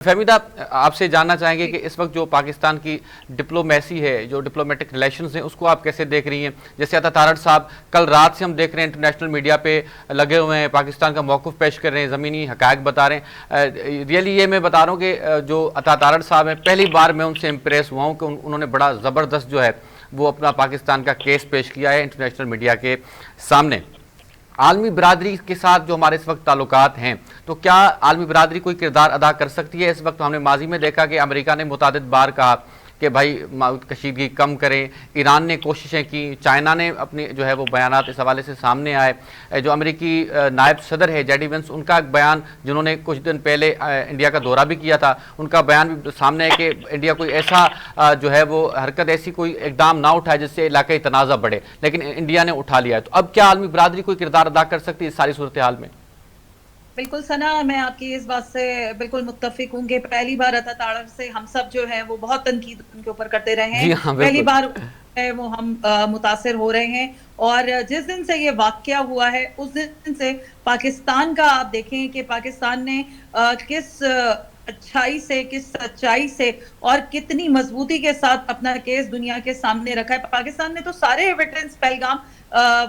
फहमीदा, आपसे जानना चाहेंगे कि इस वक्त जो पाकिस्तान की डिप्लोमेसी है, जो डिप्लोमेटिक रिलेशंस हैं, उसको आप कैसे देख रही हैं। जैसे अता तारड़ साहब कल रात से हम देख रहे हैं इंटरनेशनल मीडिया पे लगे हुए हैं, पाकिस्तान का मौक़िफ़ पेश कर रहे हैं, ज़मीनी हक़ाइक़ बता रहे हैं। रियली ये मैं बता रहा हूँ कि जो अता तारड़ साहब हैं, पहली बार मैं उनसे इम्प्रेस हुआ हूँ कि उन्होंने बड़ा ज़बरदस्त जो है वो अपना पाकिस्तान का केस पेश किया है इंटरनेशनल मीडिया के सामने। आलमी बिरादरी के साथ जो हमारे इस वक्त ताल्लुकात हैं, तो क्या आलमी बिरादरी कोई किरदार अदा कर सकती है इस वक्त। हमने माजी में देखा कि अमेरिका ने मुतादिद बार कहा कि भाई कशीदगी कम करें, ईरान ने कोशिशें की, चाइना ने अपने जो है वो बयानात इस हवाले से सामने आए। जो अमेरिकी नायब सदर है जेडी वेंस, उनका एक बयान जिन्होंने कुछ दिन पहले इंडिया का दौरा भी किया था, उनका बयान भी सामने है कि इंडिया कोई ऐसा जो है वो हरकत, ऐसी कोई इकदाम ना उठाए जिससे इलाकाई तनाज़ा बढ़े, लेकिन इंडिया ने उठा लिया है। तो अब क्या आलमी बिरादरी कोई किरदार अदा कर सकती है इस सारी सूरत हाल में। बिल्कुल सना, मैं आपकी इस बात से बिल्कुल मुत्तफिक हूँ कि पहली बार अता तारड़ से हम सब जो है वो बहुत तनकीद उनके ऊपर करते रहे हैं। हाँ, पहली बार है वो हम मुतासिर हो रहे हैं। और जिस दिन से ये वाकया हुआ है उस दिन से पाकिस्तान का आप देखें कि पाकिस्तान ने किस अच्छाई से, किस सच्चाई से और कितनी मजबूती के साथ अपना केस दुनिया के सामने रखा है। पाकिस्तान ने तो सारे एविडेंस पहलगाम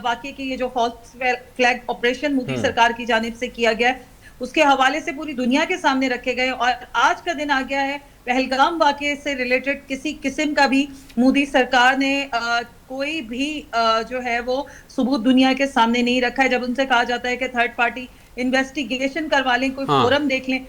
वाकई की, ये जो फॉल्स फ्लैग ऑपरेशन मोदी सरकार की जानिब से किया गया है, उसके हवाले से पूरी दुनिया के सामने रखे गए। और आज का दिन आ गया है, पहलगाम वाकये से रिलेटेड किसी किस्म का भी मोदी सरकार ने कोई भी जो है वो सबूत दुनिया के सामने नहीं रखा है। जब उनसे कहा जाता है कि थर्ड पार्टी इन्वेस्टिगेशन करवा लें, कोई फोरम देख लें,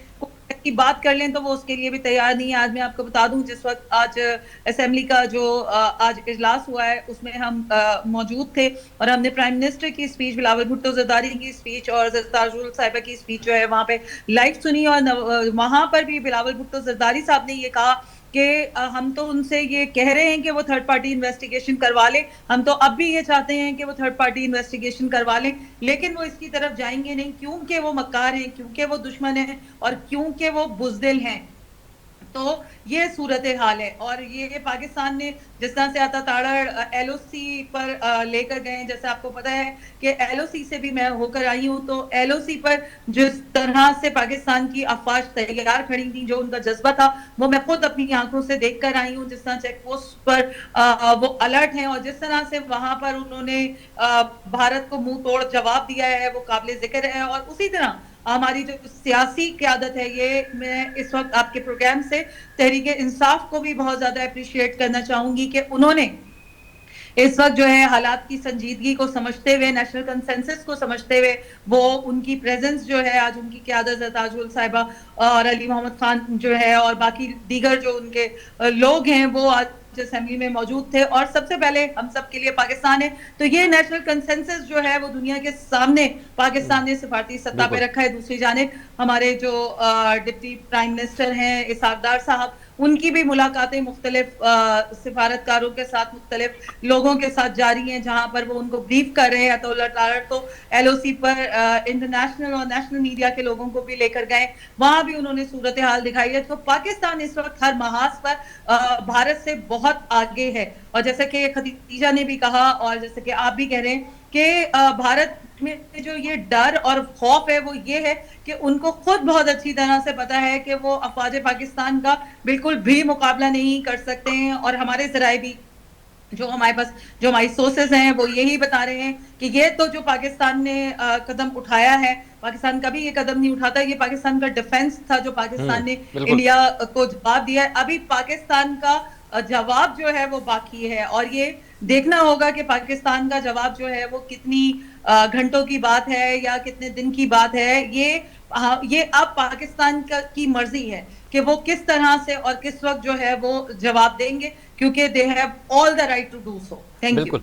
की बात कर लें, तो वो उसके लिए भी तैयार नहीं है। आज मैं आपको बता दूं, जिस वक्त आज असेंबली का जो आज इजलास हुआ है उसमें हम मौजूद थे और हमने प्राइम मिनिस्टर की स्पीच, बिलावल भुट्टो जरदारी की स्पीच और ताजुल साहिबा की स्पीच जो है वहां पे लाइव सुनी। और वहां पर भी बिलावल भुट्टो जरदारी साहब ने ये कहा कि हम तो उनसे ये कह रहे हैं कि वो थर्ड पार्टी इन्वेस्टिगेशन करवा लें, हम तो अब भी ये चाहते हैं कि वो थर्ड पार्टी इन्वेस्टिगेशन करवा लें, लेकिन वो इसकी तरफ जाएंगे नहीं, क्योंकि वो मक्कार हैं, क्योंकि वो दुश्मन हैं और क्योंकि वो बुज़दिल हैं। तो ये सूरत हाल है। और ये पाकिस्तान ने जिस तरह से अता तारड़ एलओसी पर लेकर गए, जैसे आपको पता है कि एलओसी से भी मैं होकर आई हूं, तो एलओसी पर जिस तरह से पाकिस्तान की अफवाज तैयार खड़ी थी, जो उनका जज्बा था, वो मैं खुद अपनी आंखों से देख कर आई हूं। जिस तरह चेक पोस्ट पर वो अलर्ट हैं और जिस तरह से वहां पर उन्होंने भारत को मुंह तोड़ जवाब दिया है, वो काबिल जिक्र है। और उसी तरह हमारी जो सियासी क़यादत है, ये मैं इस वक्त आपके प्रोग्राम से तहरीक इंसाफ को भी बहुत ज्यादा अप्रिशिएट करना चाहूंगी कि उन्होंने इस वक्त जो है हालात की संजीदगी को समझते हुए, नेशनल कंसेंसस को समझते हुए, वो उनकी प्रेजेंस जो है, आज उनकी क़यादत ताजुल साहिबा और अली मोहम्मद खान जो है और बाकी दीगर जो उनके लोग हैं, वो आज असेंबली में मौजूद थे। और सबसे पहले हम सब के लिए पाकिस्तान है, तो ये नेशनल कंसेंसस जो है वो दुनिया के सामने पाकिस्तान ने सिफारती सत्ता पे रखा है। दूसरी जानिब हमारे जो डिप्टी प्राइम मिनिस्टर हैं इसहाक डार साहब, उनकी भी मुलाकातें मुख्तलिफ सिफारतकारों के साथ, मुख्तलिफ लोगों के साथ जारी हैं, जहां पर वो उनको ब्रीफ कर रहे हैं। तो तारड़ तो एलओसी पर इंटरनेशनल और नेशनल मीडिया के लोगों को भी लेकर गए, वहां भी उन्होंने सूरत हाल दिखाई है। तो पाकिस्तान इस वक्त हर महाज पर भारत से बहुत आगे है। और जैसे कि खदीजा ने भी कहा और जैसे कि आप भी कह रहे हैं कि भारत में जो ये डर और खौफ है वो ये है कि उनको खुद बहुत अच्छी तरह से पता है कि वो अफवाज पाकिस्तान का बिल्कुल भी मुकाबला नहीं कर सकते हैं। और हमारे ज़राए भी जो हमारे पास, जो हमारी सोर्सेज हैं, वो यही बता रहे हैं कि ये तो जो पाकिस्तान ने कदम उठाया है, पाकिस्तान कभी ये कदम नहीं उठाता, ये पाकिस्तान का डिफेंस था जो पाकिस्तान ने इंडिया को जवाब दिया है। अभी पाकिस्तान का जवाब जो है वो बाकी है और ये देखना होगा कि पाकिस्तान का जवाब जो है वो कितनी घंटों की बात है या कितने दिन की बात है। ये अब पाकिस्तान की मर्जी है कि वो किस तरह से और किस वक्त जो है वो जवाब देंगे, क्योंकि they have all the right to do so. Thank you.